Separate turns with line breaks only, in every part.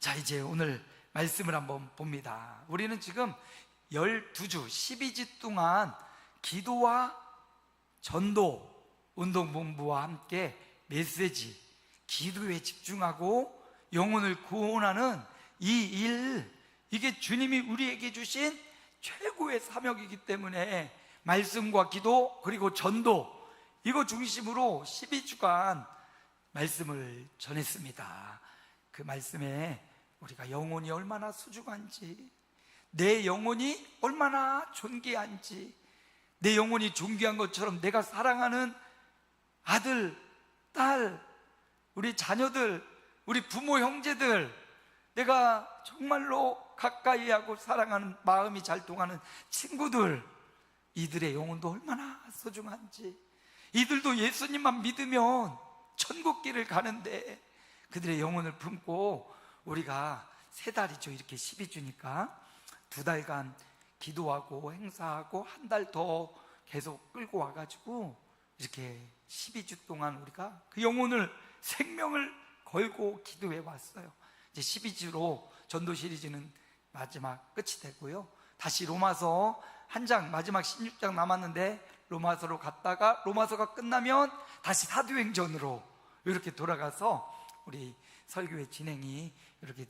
자, 이제 오늘 말씀을 한번 봅니다. 우리는 지금 12주 12주 동안 기도와 전도 운동본부와 함께 메시지 기도에 집중하고 영혼을 구원하는 이 일, 이게 주님이 우리에게 주신 최고의 사명이기 때문에 말씀과 기도 그리고 전도, 이거 중심으로 12주간 말씀을 전했습니다. 그 말씀에 우리가 영혼이 얼마나 소중한지, 내 영혼이 얼마나 존귀한지, 내 영혼이 존귀한 것처럼 내가 사랑하는 아들, 딸, 우리 자녀들, 우리 부모, 형제들, 내가 정말로 가까이 하고 사랑하는 마음이 잘 통하는 친구들, 이들의 영혼도 얼마나 소중한지, 이들도 예수님만 믿으면 천국길을 가는데 그들의 영혼을 품고 우리가 3달이죠. 이렇게 12주니까 2달간 기도하고 행사하고 한 달 더 계속 끌고 와가지고 이렇게 12주 동안 우리가 그 영혼을, 생명을 걸고 기도해 왔어요. 이제 12주로 전도 시리즈는 마지막 끝이 되고요. 다시 로마서 한 장, 마지막 16장 남았는데 로마서로 갔다가 로마서가 끝나면 다시 사도행전으로 이렇게 돌아가서 우리 설교의 진행이 이렇게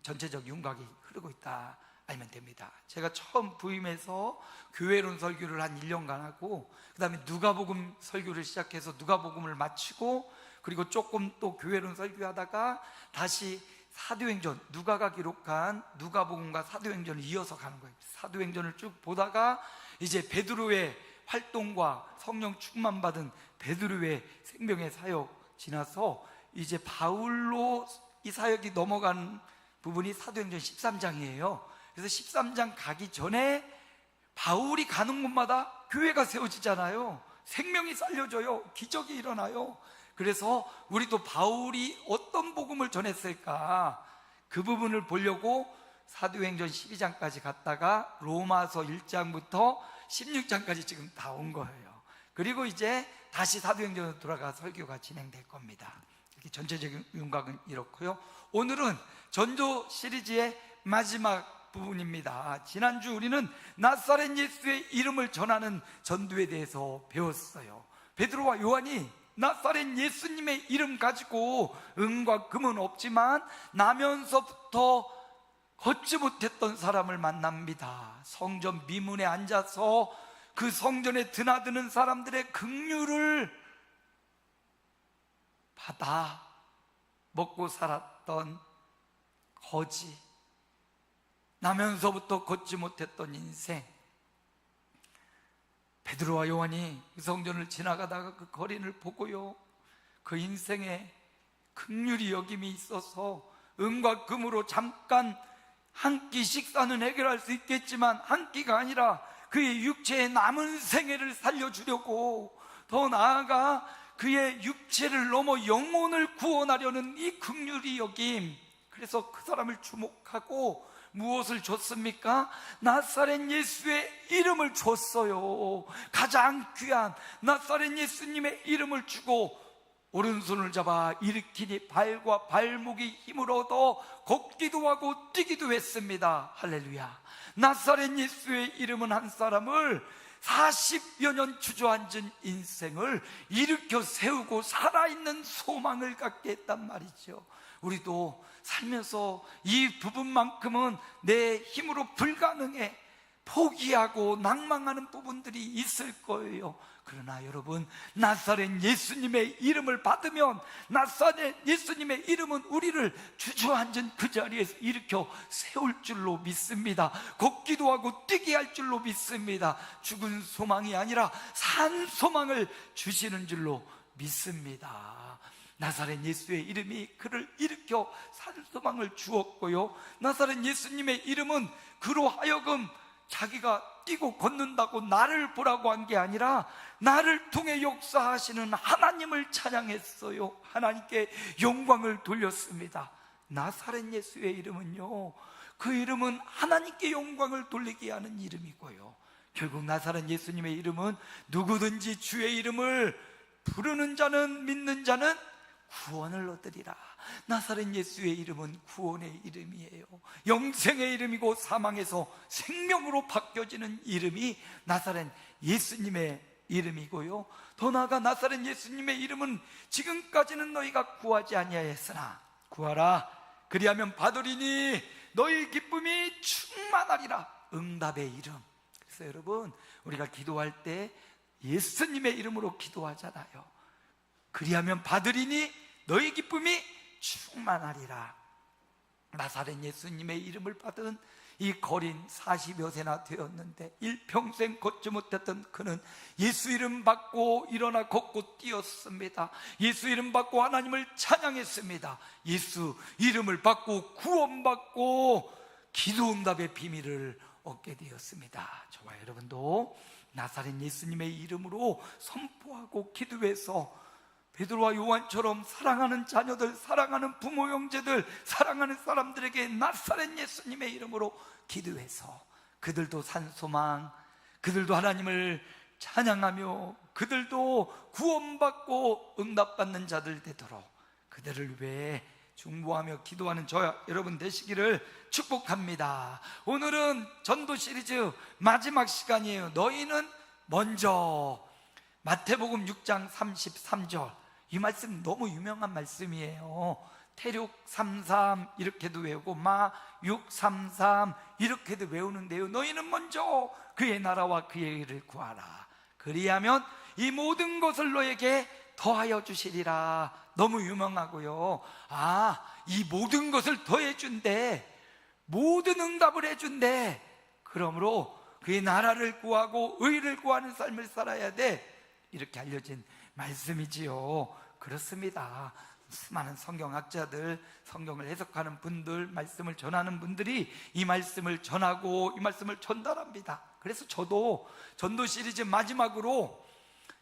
전체적 윤곽이 흐르고 있다 알면 됩니다. 제가 처음 부임해서 교회론 설교를 한 1년간 하고, 그 다음에 누가복음 설교를 시작해서 누가복음을 마치고, 그리고 조금 또 교회론 설교하다가 다시 사도행전, 누가가 기록한 누가복음과 사도행전을 이어서 가는 거예요. 사도행전을 쭉 보다가 이제 베드로의 활동과 성령 충만 받은 베드로의 생명의 사역 지나서 이제 바울로 이 사역이 넘어간 부분이 사도행전 13장이에요. 그래서 13장 가기 전에 바울이 가는 곳마다 교회가 세워지잖아요. 생명이 살려져요. 기적이 일어나요. 그래서 우리도 바울이 어떤 복음을 전했을까, 그 부분을 보려고 사도행전 12장까지 갔다가 로마서 1장부터 16장까지 지금 다 온 거예요. 그리고 이제 다시 사도행전으로 돌아가 설교가 진행될 겁니다. 이렇게 전체적인 윤곽은 이렇고요. 오늘은 전도 시리즈의 마지막 부분입니다. 지난주 우리는 나사렛 예수의 이름을 전하는 전도에 대해서 배웠어요. 베드로와 요한이 나사렛 예수님의 이름 가지고 은과 금은 없지만 나면서부터 걷지 못했던 사람을 만납니다. 성전 미문에 앉아서 그 성전에 드나드는 사람들의 긍휼을 받아 먹고 살았던 거지, 나면서부터 걷지 못했던 인생. 베드로와 요한이 그 성전을 지나가다가 그 거린을 보고요, 그 인생에 긍휼히 여김이 있어서 은과 금으로 잠깐 한 끼 식사는 해결할 수 있겠지만 한 끼가 아니라 그의 육체의 남은 생애를 살려주려고, 더 나아가 그의 육체를 넘어 영혼을 구원하려는 이 긍휼히 여김, 그래서 그 사람을 주목하고 무엇을 줬습니까? 나사렛 예수의 이름을 줬어요. 가장 귀한 나사렛 예수님의 이름을 주고 오른손을 잡아 일으키니 발과 발목이 힘을 얻어 걷기도 하고 뛰기도 했습니다. 할렐루야. 나사렛 예수의 이름은 한 사람을 40여 년 주저앉은 인생을 일으켜 세우고 살아있는 소망을 갖게 했단 말이죠. 우리도 살면서 이 부분만큼은 내 힘으로 불가능해 포기하고 낭망하는 부분들이 있을 거예요. 그러나 여러분, 나사렛 예수님의 이름을 받으면 나사렛 예수님의 이름은 우리를 주저앉은 그 자리에서 일으켜 세울 줄로 믿습니다. 걷기도 하고 뛰게 할 줄로 믿습니다. 죽은 소망이 아니라 산 소망을 주시는 줄로 믿습니다. 나사렛 예수의 이름이 그를 일으켜 산 소망을 주었고요, 나사렛 예수님의 이름은 그로 하여금 자기가 뛰고 걷는다고 나를 보라고 한 게 아니라 나를 통해 역사하시는 하나님을 찬양했어요. 하나님께 영광을 돌렸습니다. 나사렛 예수의 이름은요, 그 이름은 하나님께 영광을 돌리게 하는 이름이고요, 결국 나사렛 예수님의 이름은 누구든지 주의 이름을 부르는 자는, 믿는 자는 구원을 얻으리라. 나사렛 예수의 이름은 구원의 이름이에요. 영생의 이름이고 사망에서 생명으로 바뀌어지는 이름이 나사렛 예수님의 이름이고요, 더 나아가 나사렛 예수님의 이름은 지금까지는 너희가 구하지 아니하였으나 구하라, 그리하면 받으리니 너희 기쁨이 충만하리라. 응답의 이름. 그래서 여러분, 우리가 기도할 때 예수님의 이름으로 기도하잖아요. 그리하면 받으리니 너희 기쁨이 충만하리라. 나사렛 예수님의 이름을 받은 이 거린 40여 세나 되었는데 일평생 걷지 못했던 그는 예수 이름 받고 일어나 걷고 뛰었습니다. 예수 이름 받고 하나님을 찬양했습니다. 예수 이름을 받고 구원받고 기도응답의 비밀을 얻게 되었습니다. 저와 여러분도 나사렛 예수님의 이름으로 선포하고 기도해서 베드로와 요한처럼 사랑하는 자녀들, 사랑하는 부모 형제들, 사랑하는 사람들에게 나사렛 예수님의 이름으로 기도해서 그들도 산소망, 그들도 하나님을 찬양하며 그들도 구원받고 응답받는 자들 되도록 그들을 위해 중보하며 기도하는 저와 여러분 되시기를 축복합니다. 오늘은 전도 시리즈 마지막 시간이에요. 너희는 먼저. 마태복음 6장 33절, 이 말씀 너무 유명한 말씀이에요. 태륙 33 이렇게도 외우고 마 633 이렇게도 외우는데요, 너희는 먼저 그의 나라와 그의 의를 구하라. 그리하면 이 모든 것을 너에게 더하여 주시리라. 너무 유명하고요. 이 모든 것을 더해 준대, 모든 응답을 해준대. 그러므로 그의 나라를 구하고 의를 구하는 삶을 살아야 돼, 이렇게 알려진 말씀이지요. 그렇습니다. 수많은 성경학자들, 성경을 해석하는 분들, 말씀을 전하는 분들이 이 말씀을 전하고 이 말씀을 전달합니다. 그래서 저도 전도 시리즈 마지막으로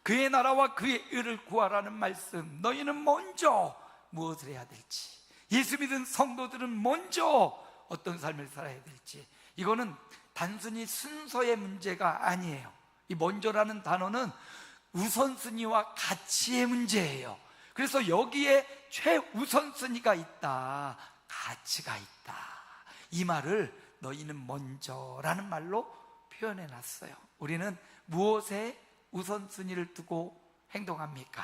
그의 나라와 그의 의를 구하라는 말씀, 너희는 먼저 무엇을 해야 될지, 예수 믿은 성도들은 먼저 어떤 삶을 살아야 될지, 이거는 단순히 순서의 문제가 아니에요. 이 먼저라는 단어는 우선순위와 가치의 문제예요. 그래서 여기에 최우선순위가 있다, 가치가 있다, 이 말을 너희는 먼저라는 말로 표현해 놨어요. 우리는 무엇에 우선순위를 두고 행동합니까?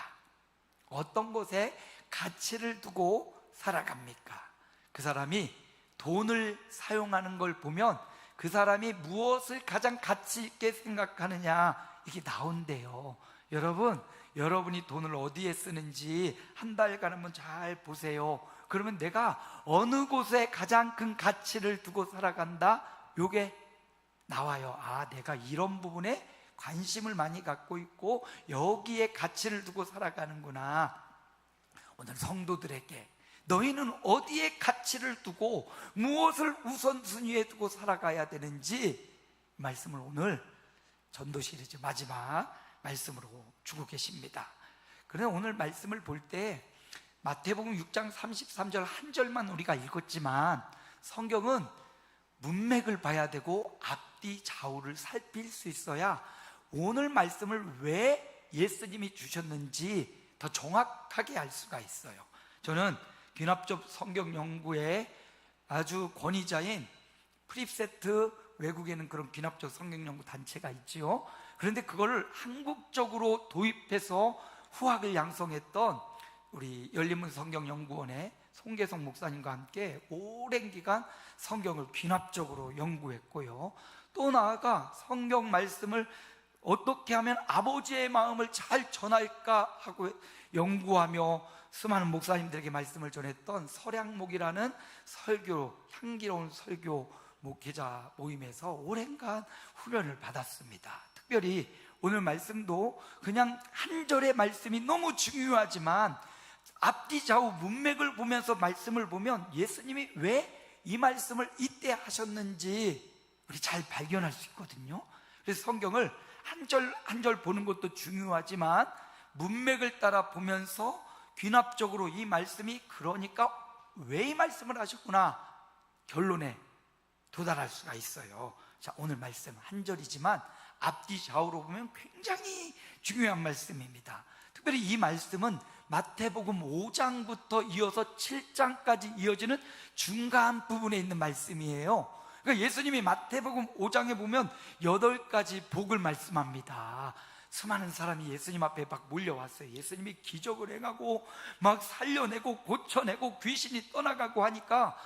어떤 것에 가치를 두고 살아갑니까? 그 사람이 돈을 사용하는 걸 보면 그 사람이 무엇을 가장 가치 있게 생각하느냐, 이게 나온대요. 여러분, 여러분이 돈을 어디에 쓰는지 한 달간 한번 잘 보세요. 그러면 내가 어느 곳에 가장 큰 가치를 두고 살아간다, 요게 나와요. 내가 이런 부분에 관심을 많이 갖고 있고 여기에 가치를 두고 살아가는구나. 오늘 성도들에게 너희는 어디에 가치를 두고 무엇을 우선순위에 두고 살아가야 되는지 말씀을 오늘 전도 시리즈 마지막 말씀으로 주고 계십니다. 그런데 오늘 말씀을 볼 때 마태복음 6장 33절 한 절만 우리가 읽었지만 성경은 문맥을 봐야 되고 앞뒤 좌우를 살필 수 있어야 오늘 말씀을 왜 예수님이 주셨는지 더 정확하게 알 수가 있어요. 저는 귀납적 성경 연구의 아주 권위자인 프립세트, 외국에는 그런 귀납적 성경 연구 단체가 있지요. 그런데 그거를 한국적으로 도입해서 후학을 양성했던 우리 열린문 성경연구원의 송계성 목사님과 함께 오랜 기간 성경을 귀납적으로 연구했고요, 또 나아가 성경 말씀을 어떻게 하면 아버지의 마음을 잘 전할까 하고 연구하며 수많은 목사님들에게 말씀을 전했던 서량목이라는 설교, 향기로운 설교 목회자 모임에서 오랜간 훈련을 받았습니다. 특별히 오늘 말씀도 그냥 한 절의 말씀이 너무 중요하지만 앞뒤 좌우 문맥을 보면서 말씀을 보면 예수님이 왜 이 말씀을 이때 하셨는지 우리 잘 발견할 수 있거든요. 그래서 성경을 한 절 한 절 보는 것도 중요하지만 문맥을 따라 보면서 귀납적으로 이 말씀이 그러니까 왜 이 말씀을 하셨구나 결론에 도달할 수가 있어요. 자, 오늘 말씀 한 절이지만 앞뒤 좌우로 보면 굉장히 중요한 말씀입니다. 특별히 이 말씀은 마태복음 5장부터 이어서 7장까지 이어지는 중간 부분에 있는 말씀이에요. 그러니까 예수님이 마태복음 5장에 보면 8가지 복을 말씀합니다. 수많은 사람이 예수님 앞에 막 몰려왔어요. 예수님이 기적을 행하고 막 살려내고 고쳐내고 귀신이 떠나가고 하니까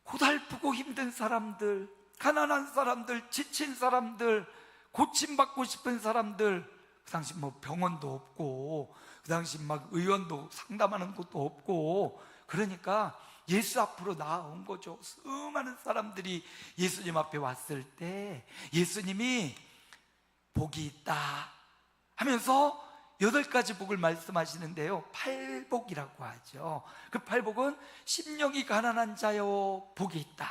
고달프고 힘든 사람들, 가난한 사람들, 지친 사람들, 고침받고 싶은 사람들, 그 당시 뭐 병원도 없고 그 당시 막 의원도 상담하는 곳도 없고, 그러니까 예수 앞으로 나아온 거죠. 수많은 사람들이 예수님 앞에 왔을 때 예수님이 복이 있다 하면서 8가지 복을 말씀하시는데요, 팔복이라고 하죠. 그 팔복은 심령이 가난한 자여 복이 있다.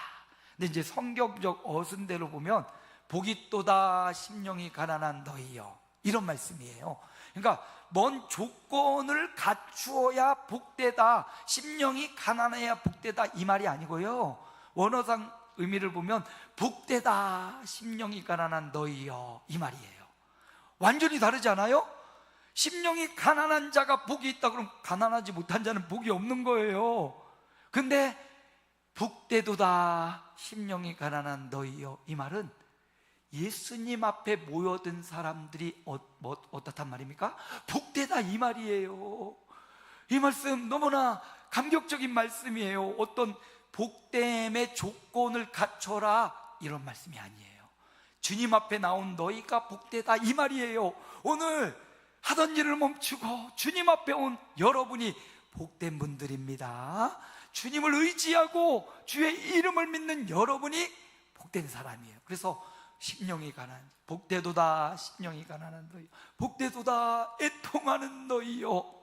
근데 이제 성경적 어순대로 보면 복이 있도다 심령이 가난한 너희여, 이런 말씀이에요. 그러니까 뭔 조건을 갖추어야 복되다, 심령이 가난해야 복되다, 이 말이 아니고요, 원어상 의미를 보면 복되다 심령이 가난한 너희여, 이 말이에요. 완전히 다르지 않아요? 심령이 가난한 자가 복이 있다 그러면 가난하지 못한 자는 복이 없는 거예요. 근데 복되도다 심령이 가난한 너희여, 이 말은 예수님 앞에 모여든 사람들이 어떻단 말입니까? 복되다, 이 말이에요. 이 말씀 너무나 감격적인 말씀이에요. 어떤 복됨의 조건을 갖춰라, 이런 말씀이 아니에요. 주님 앞에 나온 너희가 복되다, 이 말이에요. 오늘 하던 일을 멈추고 주님 앞에 온 여러분이 복된 분들입니다. 주님을 의지하고 주의 이름을 믿는 여러분이 복된 사람이에요. 그래서 심령이 가난, 복되도다 심령이 가난한 너희, 복되도다 애통하는 너희요,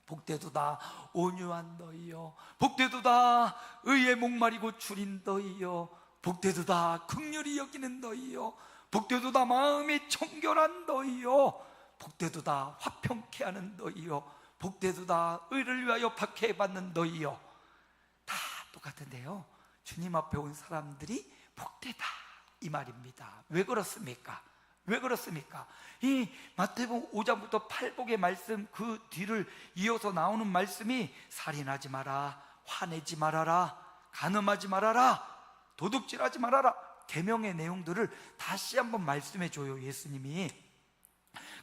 복되도다 온유한 너희요, 복되도다 의에 목마리고 줄인 너희요, 복되도다 긍휼히 여기는 너희요, 복되도다 마음이 청결한 너희요, 복되도다 화평케 하는 너희요, 복되도다 의를 위하여 박해받는 너희요. 다 똑같은데요, 주님 앞에 온 사람들이 복되다, 이 말입니다. 왜 그렇습니까? 왜 그렇습니까? 이 마태복음 5장부터 팔복의 말씀 그 뒤를 이어서 나오는 말씀이 살인하지 마라, 화내지 말아라, 간음하지 말아라, 도둑질하지 말아라, 계명의 내용들을 다시 한번 말씀해 줘요, 예수님이.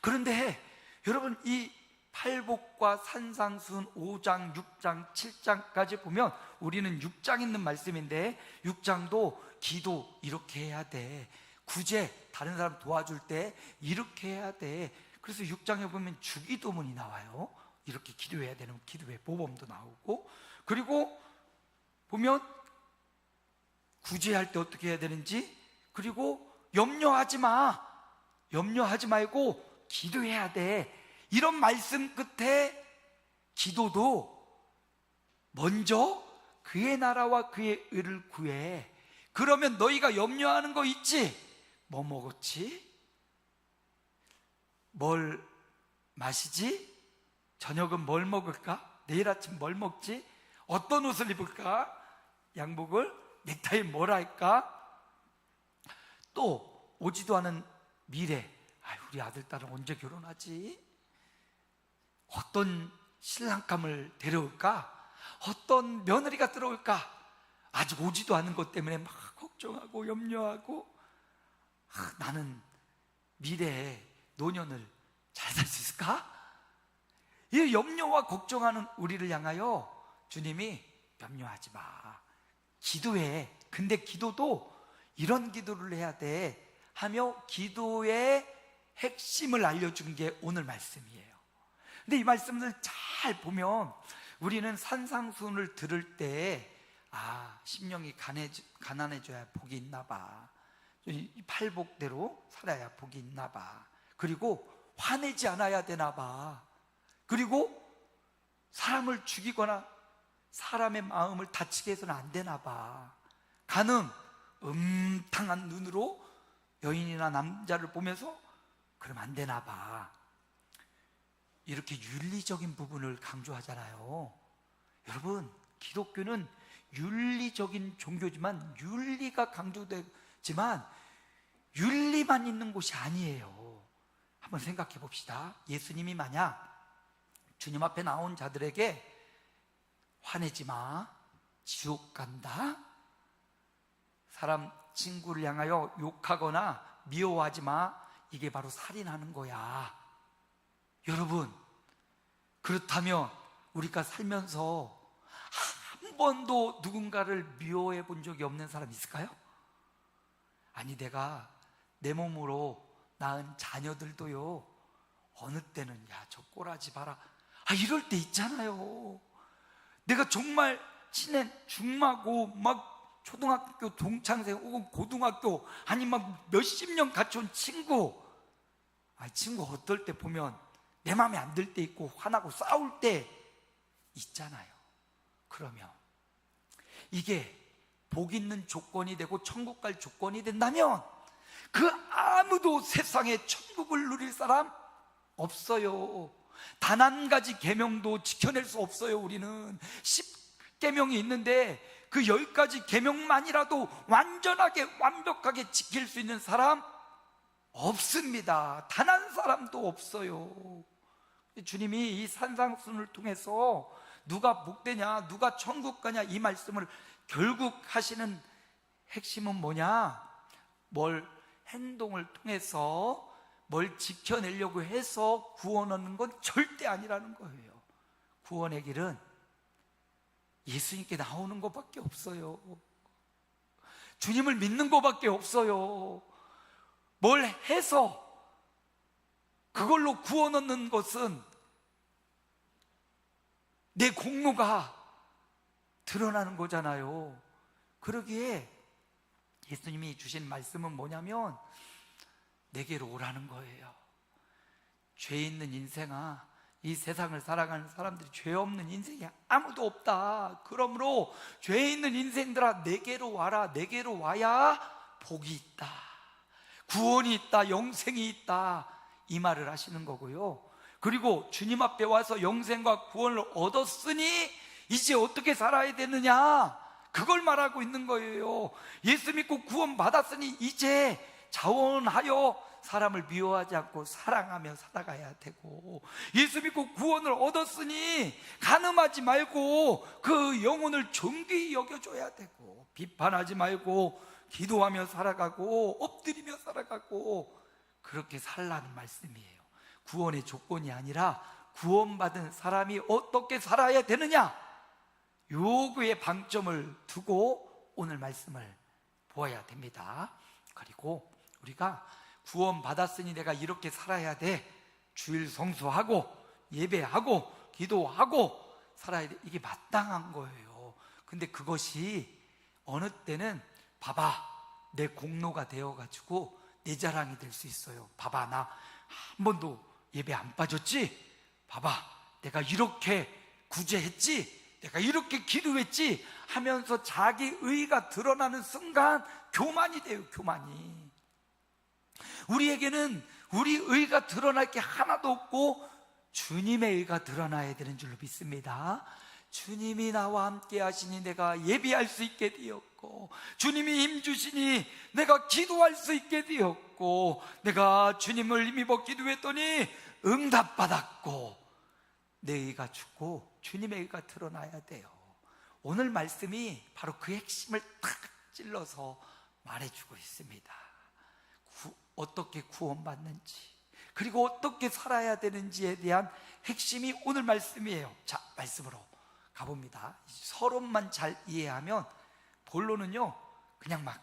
그런데 여러분, 이 팔복과 산상순 5장, 6장, 7장까지 보면 우리는 6장 있는 말씀인데, 6장도 기도 이렇게 해야 돼, 구제 다른 사람 도와줄 때 이렇게 해야 돼. 그래서 6장에 보면 주기도문이 나와요. 이렇게 기도해야 되는 기도의 모범도 나오고, 그리고 보면 구제할 때 어떻게 해야 되는지, 그리고 염려하지 마, 염려하지 말고 기도해야 돼, 이런 말씀 끝에 기도도 먼저 그의 나라와 그의 의를 구해. 그러면 너희가 염려하는 거 있지? 뭐 먹었지? 뭘 마시지? 저녁은 뭘 먹을까? 내일 아침 뭘 먹지? 어떤 옷을 입을까? 양복을? 넥타이 뭘 할까? 또 오지도 않은 미래, 우리 아들 딸은 언제 결혼하지? 어떤 신랑감을 데려올까? 어떤 며느리가 들어올까? 아직 오지도 않은 것 때문에 막 걱정하고 염려하고, 나는 미래에 노년을 잘 살 수 있을까? 이 염려와 걱정하는 우리를 향하여 주님이 염려하지 마, 기도해. 근데 기도도 이런 기도를 해야 돼 하며 기도의 핵심을 알려준 게 오늘 말씀이에요. 근데 이 말씀을 잘 보면 우리는 산상순을 들을 때 심령이 가난해져야 복이 있나 봐, 이 팔복대로 살아야 복이 있나 봐, 그리고 화내지 않아야 되나 봐, 그리고 사람을 죽이거나 사람의 마음을 다치게 해서는 안 되나 봐, 간음, 음탕한 눈으로 여인이나 남자를 보면서 그러면 안 되나 봐, 이렇게 윤리적인 부분을 강조하잖아요. 여러분, 기독교는 윤리적인 종교지만 윤리가 강조되지만 윤리만 있는 곳이 아니에요. 한번 생각해 봅시다. 예수님이 만약 주님 앞에 나온 자들에게 화내지 마, 지옥 간다. 사람 친구를 향하여 욕하거나 미워하지 마, 이게 바로 살인하는 거야. 여러분, 그렇다면 우리가 살면서 한 번도 누군가를 미워해 본 적이 없는 사람 있을까요? 아니, 내가 내 몸으로 낳은 자녀들도요, 어느 때는 야, 저 꼬라지 봐라, 이럴 때 있잖아요. 내가 정말 친한 중마고 막 초등학교 동창생 혹은 고등학교, 아니 막 몇십 년 같이 온 친구, 친구 어떨 때 보면 내 마음에 안 들 때 있고 화나고 싸울 때 있잖아요. 그러면 이게 복 있는 조건이 되고 천국 갈 조건이 된다면 그 아무도 세상에 천국을 누릴 사람 없어요. 단 한 가지 계명도 지켜낼 수 없어요. 우리는 10계명이 있는데 그 10가지 계명만이라도 완전하게 완벽하게 지킬 수 있는 사람 없습니다. 단 한 사람도 없어요. 주님이 이 산상순을 통해서 누가 복되냐, 누가 천국 가냐, 이 말씀을 결국 하시는 핵심은 뭐냐? 뭘 행동을 통해서 뭘 지켜내려고 해서 구원 얻는 건 절대 아니라는 거예요. 구원의 길은 예수님께 나오는 것밖에 없어요. 주님을 믿는 것밖에 없어요. 뭘 해서 그걸로 구원 얻는 것은 내 공로가 드러나는 거잖아요. 그러기에 예수님이 주신 말씀은 뭐냐면 내게로 오라는 거예요. 죄 있는 인생아, 이 세상을 살아가는 사람들이 죄 없는 인생이 아무도 없다. 그러므로 죄 있는 인생들아, 내게로 와라. 내게로 와야 복이 있다, 구원이 있다, 영생이 있다, 이 말을 하시는 거고요. 그리고 주님 앞에 와서 영생과 구원을 얻었으니 이제 어떻게 살아야 되느냐, 그걸 말하고 있는 거예요. 예수 믿고 구원 받았으니 이제 자원하여 사람을 미워하지 않고 사랑하며 살아가야 되고, 예수 믿고 구원을 얻었으니 간음하지 말고 그 영혼을 존귀히 여겨줘야 되고, 비판하지 말고 기도하며 살아가고 엎드리며 살아가고, 그렇게 살라는 말씀이에요. 구원의 조건이 아니라 구원받은 사람이 어떻게 살아야 되느냐, 요구에 방점을 두고 오늘 말씀을 보아야 됩니다. 그리고 우리가 구원받았으니 내가 이렇게 살아야 돼, 주일 성수하고 예배하고 기도하고 살아야 돼, 이게 마땅한 거예요. 근데 그것이 어느 때는 봐봐, 내 공로가 되어가지고 내 자랑이 될 수 있어요. 봐봐, 나 한 번도 예배 안 빠졌지? 봐봐, 내가 이렇게 구제했지? 내가 이렇게 기도했지? 하면서 자기 의가 드러나는 순간 교만이 돼요. 교만이. 우리에게는 우리 의가 드러날 게 하나도 없고 주님의 의가 드러나야 되는 줄로 믿습니다. 주님이 나와 함께 하시니 내가 예배할 수 있게 되었고, 주님이 힘주시니 내가 기도할 수 있게 되었고, 내가 주님을 힘입어 기도했더니 응답받았고, 내 의가 죽고 주님의 의가 드러나야 돼요. 오늘 말씀이 바로 그 핵심을 탁 찔러서 말해주고 있습니다. 어떻게 구원받는지, 그리고 어떻게 살아야 되는지에 대한 핵심이 오늘 말씀이에요. 자, 말씀으로 가봅니다. 서론만 잘 이해하면 본론은요 그냥 막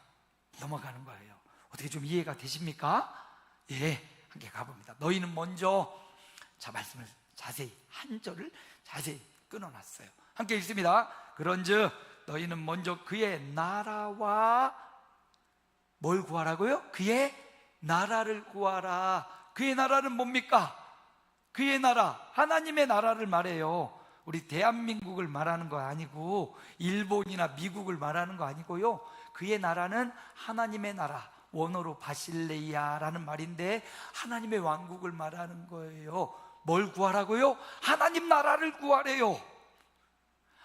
넘어가는 거예요. 어떻게 좀 이해가 되십니까? 예, 함께 가봅니다. 너희는 먼저, 자, 말씀을 자세히, 한 절을 자세히 끊어놨어요. 함께 읽습니다. 그런즉 너희는 먼저 그의 나라와 뭘 구하라고요? 그의 나라를 구하라. 그의 나라는 뭡니까? 그의 나라, 하나님의 나라를 말해요. 우리 대한민국을 말하는 거 아니고 일본이나 미국을 말하는 거 아니고요, 그의 나라는 하나님의 나라, 원어로 바실레이아라는 말인데 하나님의 왕국을 말하는 거예요. 뭘 구하라고요? 하나님 나라를 구하래요.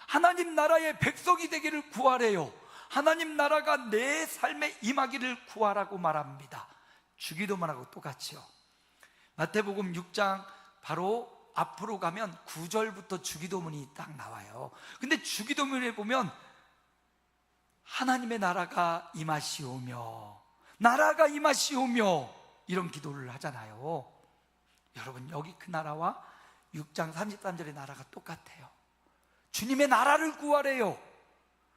하나님 나라의 백성이 되기를 구하래요. 하나님 나라가 내 삶에 임하기를 구하라고 말합니다. 주기도만 하고 똑같이요. 마태복음 6장 바로 앞으로 가면 9절부터 주기도문이 딱 나와요. 근데 주기도문에 보면 하나님의 나라가 임하시오며, 나라가 임하시오며, 이런 기도를 하잖아요. 여러분, 여기 그 나라와 6장 33절의 나라가 똑같아요. 주님의 나라를 구하래요.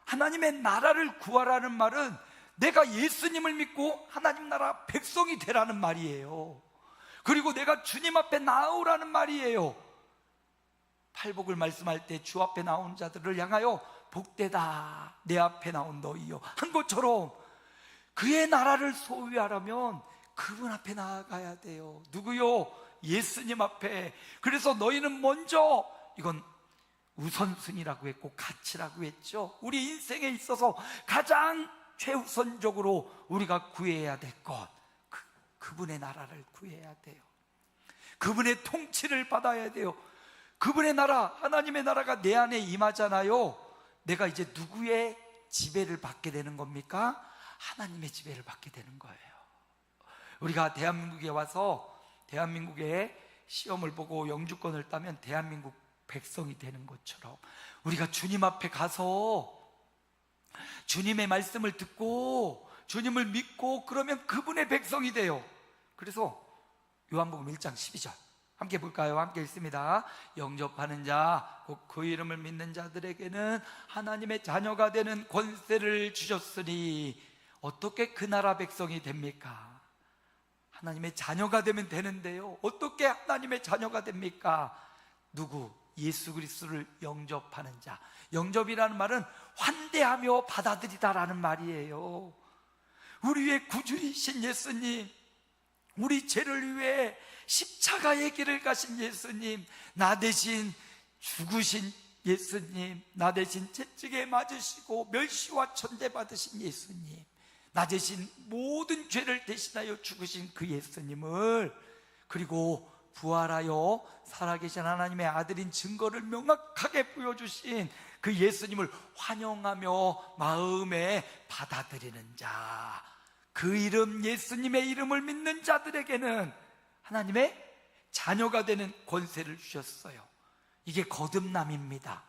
하나님의 나라를 구하라는 말은 내가 예수님을 믿고 하나님 나라 백성이 되라는 말이에요. 그리고 내가 주님 앞에 나오라는 말이에요. 팔복을 말씀할 때 주 앞에 나온 자들을 향하여 복되다 내 앞에 나온 너희요 한 것처럼, 그의 나라를 소유하려면 그분 앞에 나아가야 돼요. 누구요? 예수님 앞에. 그래서 너희는 먼저, 이건 우선순위라고 했고 가치라고 했죠. 우리 인생에 있어서 가장 최우선적으로 우리가 구해야 될 것, 그분의 나라를 구해야 돼요. 그분의 통치를 받아야 돼요. 그분의 나라, 하나님의 나라가 내 안에 임하잖아요. 내가 이제 누구의 지배를 받게 되는 겁니까? 하나님의 지배를 받게 되는 거예요. 우리가 대한민국에 와서 대한민국의 시험을 보고 영주권을 따면 대한민국 백성이 되는 것처럼, 우리가 주님 앞에 가서 주님의 말씀을 듣고 주님을 믿고 그러면 그분의 백성이 돼요. 그래서 요한복음 1장 12절 함께 볼까요? 함께 읽습니다. 영접하는 자, 곧 그 이름을 믿는 자들에게는 하나님의 자녀가 되는 권세를 주셨으니. 어떻게 그 나라 백성이 됩니까? 하나님의 자녀가 되면 되는데요, 어떻게 하나님의 자녀가 됩니까? 누구? 예수 그리스도를 영접하는 자. 영접이라는 말은 환대하며 받아들이다라는 말이에요. 우리 위해 구주이신 예수님, 우리 죄를 위해 십자가의 길을 가신 예수님, 나 대신 죽으신 예수님, 나 대신 채찍에 맞으시고 멸시와 천대 받으신 예수님, 나 대신 모든 죄를 대신하여 죽으신 그 예수님을, 그리고 부활하여 살아계신 하나님의 아들인 증거를 명확하게 보여주신 그 예수님을 환영하며 마음에 받아들이는 자, 그 이름, 예수님의 이름을 믿는 자들에게는 하나님의 자녀가 되는 권세를 주셨어요. 이게 거듭남입니다.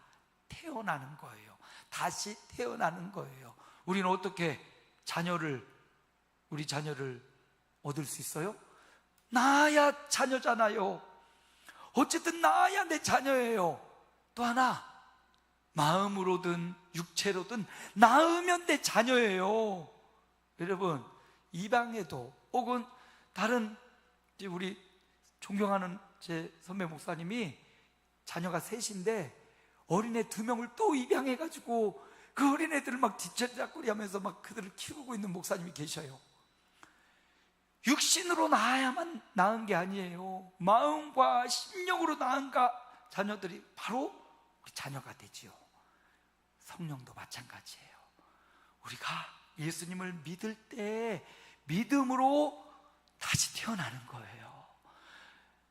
태어나는 거예요. 다시 태어나는 거예요. 우리는 어떻게 우리 자녀를 얻을 수 있어요? 낳아야 자녀잖아요. 어쨌든 낳아야 내 자녀예요. 또 하나, 마음으로든 육체로든 낳으면 내 자녀예요. 여러분, 이방에도 혹은 다른 우리 존경하는 제 선배 목사님이 자녀가 셋인데 어린애 2명을 또 입양해가지고 그 어린애들을 막 뒷전작거리 하면서 막 그들을 키우고 있는 목사님이 계셔요. 육신으로 낳아야만 낳은 게 아니에요. 마음과 심령으로 낳은 자녀들이 바로 우리 자녀가 되지요. 성령도 마찬가지예요. 우리가 예수님을 믿을 때 믿음으로 다시 태어나는 거예요.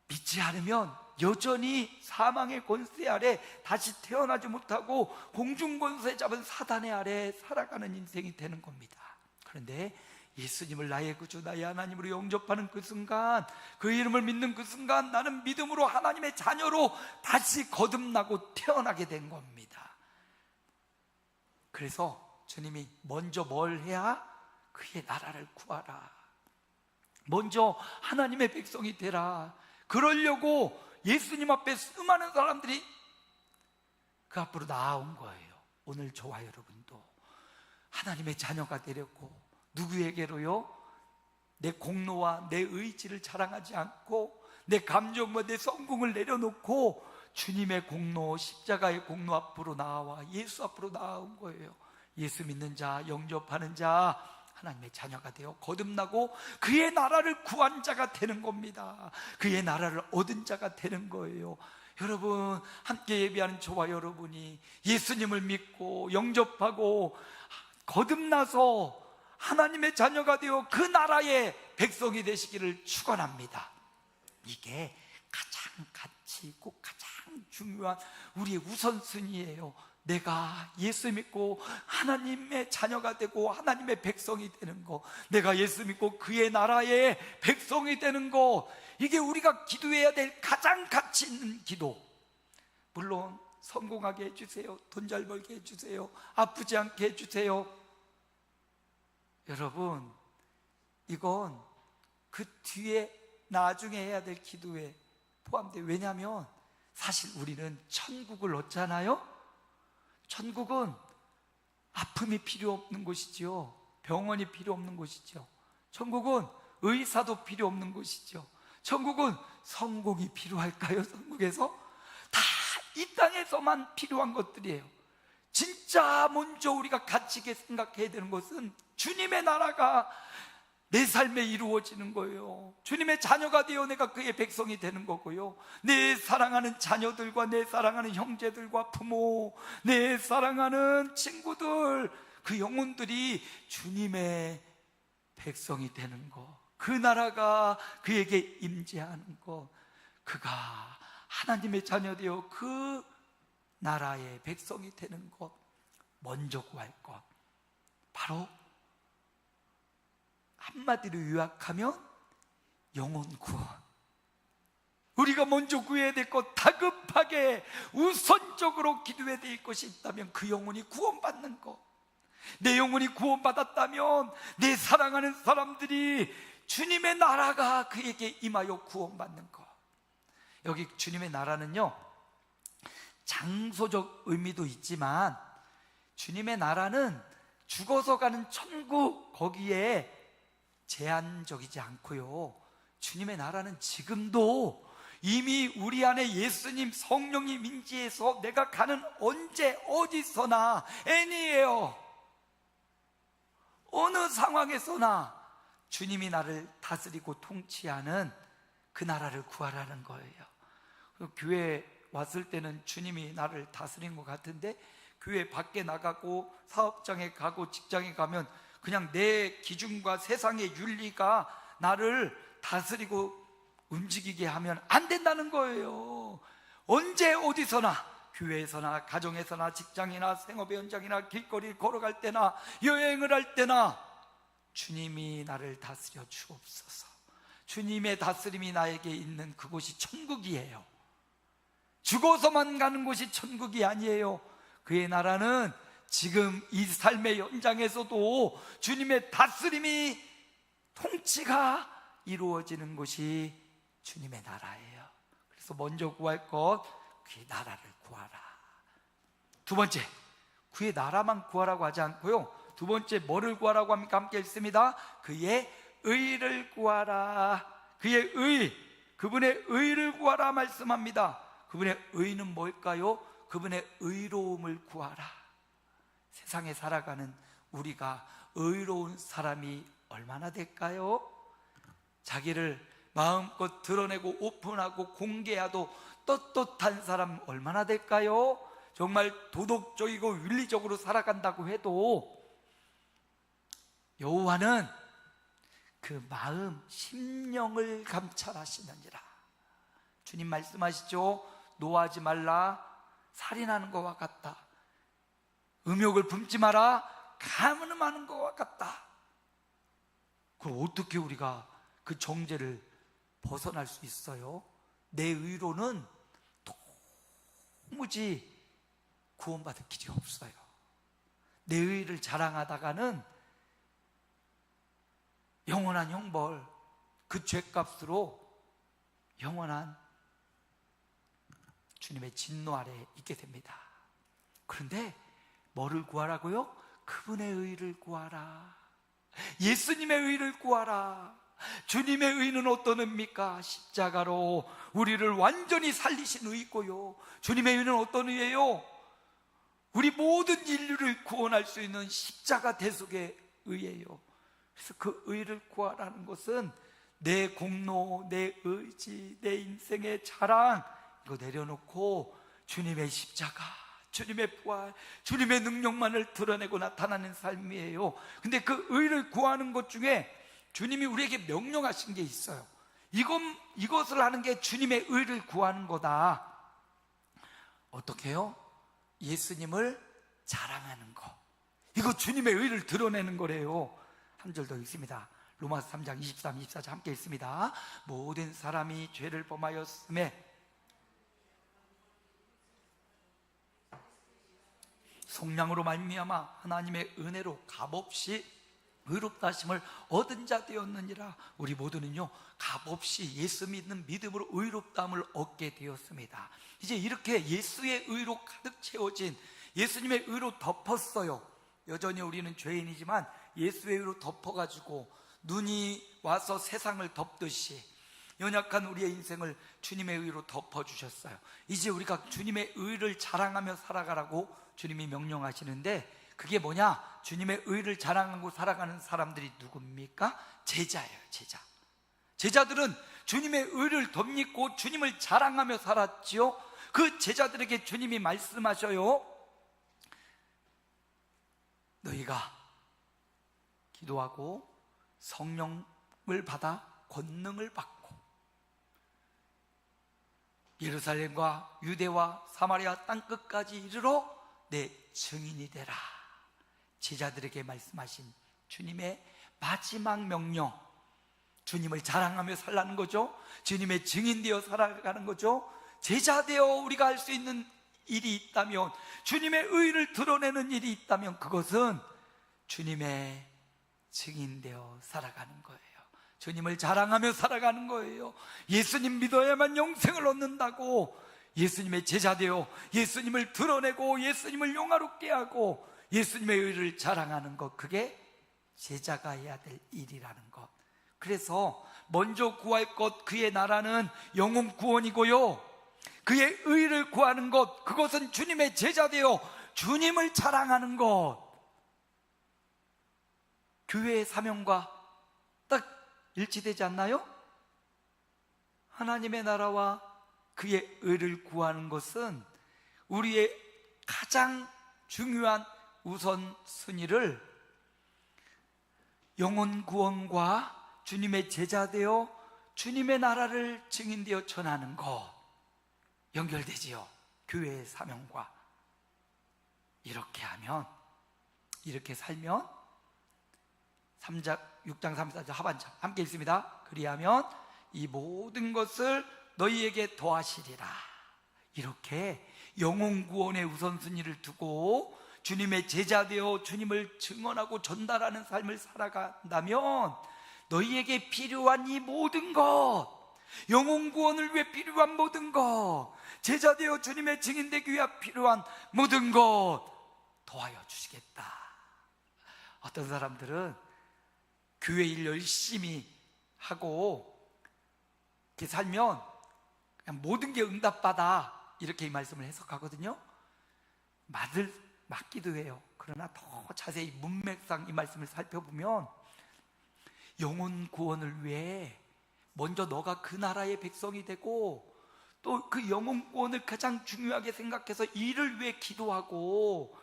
믿지 않으면 여전히 사망의 권세 아래 다시 태어나지 못하고 공중권세 잡은 사단의 아래 살아가는 인생이 되는 겁니다. 그런데 예수님을 나의 구주, 나의 하나님으로 영접하는 그 순간, 그 이름을 믿는 그 순간, 나는 믿음으로 하나님의 자녀로 다시 거듭나고 태어나게 된 겁니다. 그래서 주님이 먼저 뭘 해야? 그의 나라를 구하라, 먼저 하나님의 백성이 되라. 그러려고 예수님 앞에 수많은 사람들이 그 앞으로 나아온 거예요. 오늘 저와 여러분도 하나님의 자녀가 되려고 누구에게로요? 내 공로와 내 의지를 자랑하지 않고 내 감정과 내 성공을 내려놓고 주님의 공로, 십자가의 공로 앞으로 나와 예수 앞으로 나아온 거예요. 예수 믿는 자, 영접하는 자, 하나님의 자녀가 되어 거듭나고 그의 나라를 구한 자가 되는 겁니다. 그의 나라를 얻은 자가 되는 거예요. 여러분, 함께 예배하는 저와 여러분이 예수님을 믿고 영접하고 거듭나서 하나님의 자녀가 되어 그 나라의 백성이 되시기를 축원합니다. 이게 가장 가치 있고 가장 중요한 우리의 우선순위예요. 내가 예수 믿고 하나님의 자녀가 되고 하나님의 백성이 되는 거, 내가 예수 믿고 그의 나라의 백성이 되는 거, 이게 우리가 기도해야 될 가장 가치 있는 기도. 물론 성공하게 해주세요, 돈 잘 벌게 해주세요, 아프지 않게 해주세요. 여러분, 이건 그 뒤에 나중에 해야 될 기도에 포함돼요. 왜냐하면 사실 우리는 천국을 얻잖아요. 천국은 아픔이 필요 없는 곳이죠. 병원이 필요 없는 곳이죠. 천국은 의사도 필요 없는 곳이죠. 천국은 성공이 필요할까요? 천국에서 다 이 땅에서만 필요한 것들이에요. 진짜 먼저 우리가 가치 있게 생각해야 되는 것은 주님의 나라가 내 삶에 이루어지는 거예요. 주님의 자녀가 되어 내가 그의 백성이 되는 거고요, 내 사랑하는 자녀들과 내 사랑하는 형제들과 부모, 내 사랑하는 친구들, 그 영혼들이 주님의 백성이 되는 거, 그 나라가 그에게 임재하는 것, 그가 하나님의 자녀 되어 그 나라의 백성이 되는 것, 먼저 구할 것, 바로 한마디로 요약하면 영혼 구원. 우리가 먼저 구해야 될 것, 다급하게 우선적으로 기도해야 될 것이 있다면 그 영혼이 구원받는 것. 내 영혼이 구원받았다면 내 사랑하는 사람들이 주님의 나라가 그에게 임하여 구원받는 것. 여기 주님의 나라는요, 장소적 의미도 있지만 주님의 나라는 죽어서 가는 천국, 거기에 제한적이지 않고요, 주님의 나라는 지금도 이미 우리 안에 예수님 성령님 임재해서 내가 가는 언제 어디서나 애니에요, 어느 상황에서나 주님이 나를 다스리고 통치하는 그 나라를 구하라는 거예요. 교회 왔을 때는 주님이 나를 다스린 것 같은데, 교회 밖에 나가고 사업장에 가고 직장에 가면 그냥 내 기준과 세상의 윤리가 나를 다스리고 움직이게 하면 안 된다는 거예요. 언제 어디서나, 교회에서나 가정에서나 직장이나 생업의 현장이나 길거리 걸어갈 때나 여행을 할 때나 주님이 나를 다스려 주옵소서. 주님의 다스림이 나에게 있는 그곳이 천국이에요. 죽어서만 가는 곳이 천국이 아니에요. 그의 나라는 지금 이 삶의 현장에서도 주님의 다스림이, 통치가 이루어지는 곳이 주님의 나라예요. 그래서 먼저 구할 것, 그의 나라를 구하라. 두 번째, 그의 나라만 구하라고 하지 않고요, 두 번째 뭐를 구하라고 합니까? 함께 읽습니다. 그의 의를 구하라. 그의 의, 그분의 의를 구하라 말씀합니다. 그분의 의는 뭘까요? 그분의 의로움을 구하라. 세상에 살아가는 우리가 의로운 사람이 얼마나 될까요? 자기를 마음껏 드러내고 오픈하고 공개해도 떳떳한 사람 얼마나 될까요? 정말 도덕적이고 윤리적으로 살아간다고 해도 여호와는 그 마음 심령을 감찰하시느니라. 주님 말씀하시죠. 노하지 말라, 살인하는 것과 같다. 음욕을 품지 마라, 간음하는 것과 같다. 그럼 어떻게 우리가 그 정죄를 벗어날 수 있어요? 내 의로는 도무지 구원받을 길이 없어요. 내 의를 자랑하다가는 영원한 형벌, 그 죄값으로 영원한 주님의 진노 아래 있게 됩니다. 그런데 뭐를 구하라고요? 그분의 의를 구하라. 예수님의 의를 구하라. 주님의 의는 어떤 의입니까? 십자가로 우리를 완전히 살리신 의고요, 주님의 의는 어떤 의예요? 우리 모든 인류를 구원할 수 있는 십자가 대속의 의예요. 그래서 그 의를 구하라는 것은 내 공로, 내 의지, 내 인생의 자랑, 이거 내려놓고 주님의 십자가, 주님의 부활, 주님의 능력만을 드러내고 나타나는 삶이에요. 근데 그 의를 구하는 것 중에 주님이 우리에게 명령하신 게 있어요. 이것을 하는 게 주님의 의를 구하는 거다. 어떻게 해요? 예수님을 자랑하는 거, 이거 주님의 의를 드러내는 거래요. 한 절 더 있습니다. 로마서 3장 23, 24절 함께 읽습니다. 모든 사람이 죄를 범하였음에 속량으로 말미암아 하나님의 은혜로 값없이 의롭다 하심을 얻은 자 되었느니라. 우리 모두는요, 값없이 예수 믿는 믿음으로 의롭다함을 얻게 되었습니다. 이제 이렇게 예수의 의로 가득 채워진, 예수님의 의로 덮었어요. 여전히 우리는 죄인이지만 예수의 의로 덮어가지고 눈이 와서 세상을 덮듯이 연약한 우리의 인생을 주님의 의로 덮어주셨어요. 이제 우리가 주님의 의를 자랑하며 살아가라고 주님이 명령하시는데, 그게 뭐냐? 주님의 의를 자랑하고 살아가는 사람들이 누굽니까? 제자예요. 제자. 제자들은 주님의 의를 덧입고 주님을 자랑하며 살았지요. 그 제자들에게 주님이 말씀하셔요. 너희가 기도하고 성령을 받아 권능을 받고 예루살렘과 유대와 사마리아 땅끝까지 이르러 내 증인이 되라. 제자들에게 말씀하신 주님의 마지막 명령, 주님을 자랑하며 살라는 거죠. 주님의 증인되어 살아가는 거죠. 제자되어 우리가 할 수 있는 일이 있다면, 주님의 의를 드러내는 일이 있다면, 그것은 주님의 증인되어 살아가는 거예요. 주님을 자랑하며 살아가는 거예요. 예수님 믿어야만 영생을 얻는다고 예수님의 제자되어 예수님을 드러내고 예수님을 영화롭게 하고 예수님의 의를 자랑하는 것, 그게 제자가 해야 될 일이라는 것. 그래서 먼저 구할 것, 그의 나라는 영혼 구원이고요, 그의 의를 구하는 것, 그것은 주님의 제자되어 주님을 자랑하는 것. 교회의 사명과 딱 일치되지 않나요? 하나님의 나라와 그의 의를 구하는 것은 우리의 가장 중요한 우선순위를 영혼 구원과 주님의 제자되어 주님의 나라를 증인되어 전하는 것, 연결되지요. 교회의 사명과. 이렇게 하면, 이렇게 살면 6장 34절 하반절 함께 읽습니다. 그리하면 이 모든 것을 너희에게 더하시리라. 이렇게 영혼 구원의 우선순위를 두고 주님의 제자되어 주님을 증언하고 전달하는 삶을 살아간다면, 너희에게 필요한 이 모든 것, 영혼 구원을 위해 필요한 모든 것, 제자되어 주님의 증인되기 위해 필요한 모든 것 더하여 주시겠다. 어떤 사람들은 교회 일 열심히 하고 이렇게 살면 그냥 모든 게 응답받아, 이렇게 이 말씀을 해석하거든요. 맞기도 해요. 그러나 더 자세히 문맥상 이 말씀을 살펴보면, 영혼 구원을 위해 먼저 너가 그 나라의 백성이 되고, 또 그 영혼 구원을 가장 중요하게 생각해서 이를 위해 기도하고,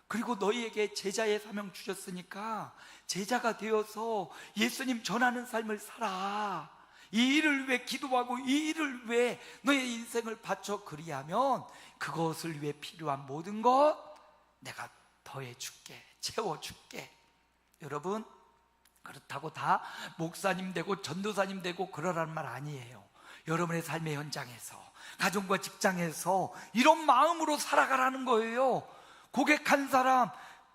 그리고 너희에게 제자의 사명 주셨으니까 제자가 되어서 예수님 전하는 삶을 살아. 이 일을 위해 기도하고 이 일을 위해 너의 인생을 바쳐. 그리하면 그것을 위해 필요한 모든 것 내가 더해줄게, 채워줄게. 여러분, 그렇다고 다 목사님 되고 전도사님 되고 그러라는 말 아니에요. 여러분의 삶의 현장에서, 가정과 직장에서 이런 마음으로 살아가라는 거예요. 고객한 사람,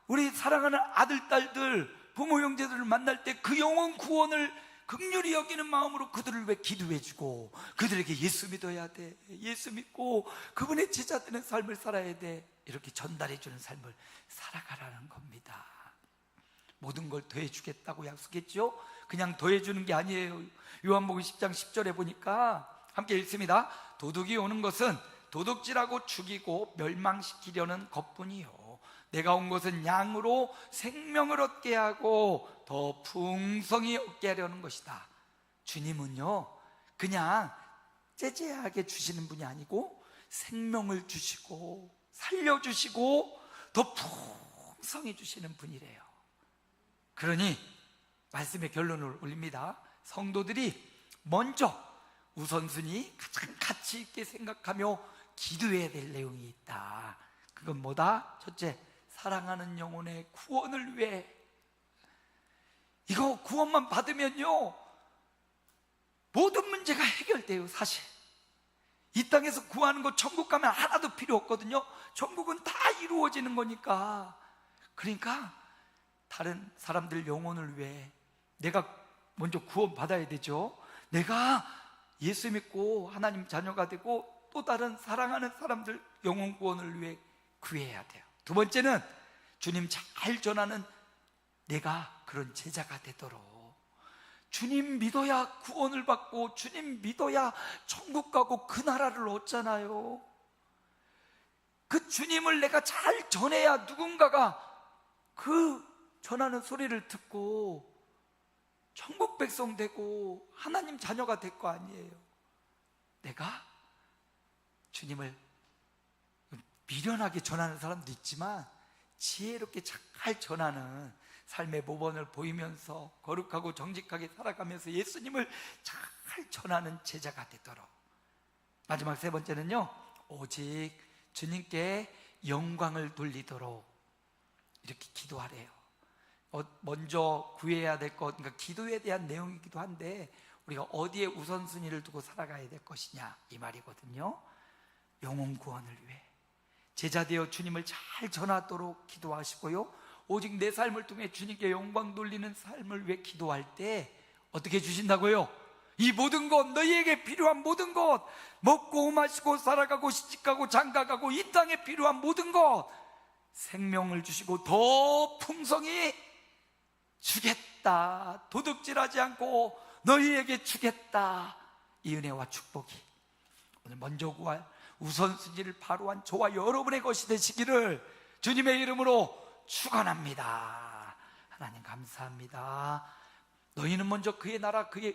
우리 사랑하는 아들, 딸들, 부모, 형제들을 만날 때 그 영혼 구원을 긍휼히 여기는 마음으로 그들을 위해 기도해주고, 그들에게 예수 믿어야 돼, 예수 믿고 그분의 제자 되는 삶을 살아야 돼, 이렇게 전달해주는 삶을 살아가라는 겁니다. 모든 걸 더해주겠다고 약속했죠. 그냥 더해주는 게 아니에요. 요한복음 10장 10절에 보니까 함께 읽습니다. 도둑이 오는 것은 도둑질하고 죽이고 멸망시키려는 것뿐이요, 내가 온 것은 양으로 생명을 얻게 하고 더 풍성히 얻게 하려는 것이다. 주님은요, 그냥 째째하게 주시는 분이 아니고 생명을 주시고 살려주시고 더 풍성히 주시는 분이래요. 그러니 말씀의 결론을 올립니다. 성도들이 먼저 우선순위 가장 가치 있게 생각하며 기도해야 될 내용이 있다. 그건 뭐다? 첫째, 사랑하는 영혼의 구원을 위해. 이거 구원만 받으면요 모든 문제가 해결돼요. 사실 이 땅에서 구하는 거 천국 가면 하나도 필요 없거든요. 천국은 다 이루어지는 거니까. 그러니까 다른 사람들 영혼을 위해 내가 먼저 구원 받아야 되죠. 내가 예수 믿고 하나님 자녀가 되고 또 다른 사랑하는 사람들 영혼 구원을 위해 구해야 돼요. 두 번째는 주님 잘 전하는 내가 그런 제자가 되도록. 주님 믿어야 구원을 받고 주님 믿어야 천국 가고 그 나라를 얻잖아요. 그 주님을 내가 잘 전해야 누군가가 그 전하는 소리를 듣고 천국 백성 되고 하나님 자녀가 될 거 아니에요. 내가 주님을 미련하게 전하는 사람도 있지만 지혜롭게 잘 전하는 삶의 모범을 보이면서 거룩하고 정직하게 살아가면서 예수님을 잘 전하는 제자가 되도록. 마지막 세 번째는요, 오직 주님께 영광을 돌리도록 이렇게 기도하래요. 먼저 구해야 될 것, 그러니까 기도에 대한 내용이기도 한데 우리가 어디에 우선순위를 두고 살아가야 될 것이냐 이 말이거든요. 영혼 구원을 위해 제자 되어 주님을 잘 전하도록 기도하시고요, 오직 내 삶을 통해 주님께 영광 돌리는 삶을 위해 기도할 때 어떻게 주신다고요? 이 모든 것, 너희에게 필요한 모든 것, 먹고 마시고 살아가고 시집가고 장가가고 이 땅에 필요한 모든 것, 생명을 주시고 더 풍성히 주겠다. 도둑질하지 않고 너희에게 주겠다. 이 은혜와 축복이 오늘 먼저 구할 우선순위를 바로 한 저와 여러분의 것이 되시기를 주님의 이름으로 축원합니다. 하나님 감사합니다. 너희는 먼저 그의 나라 그의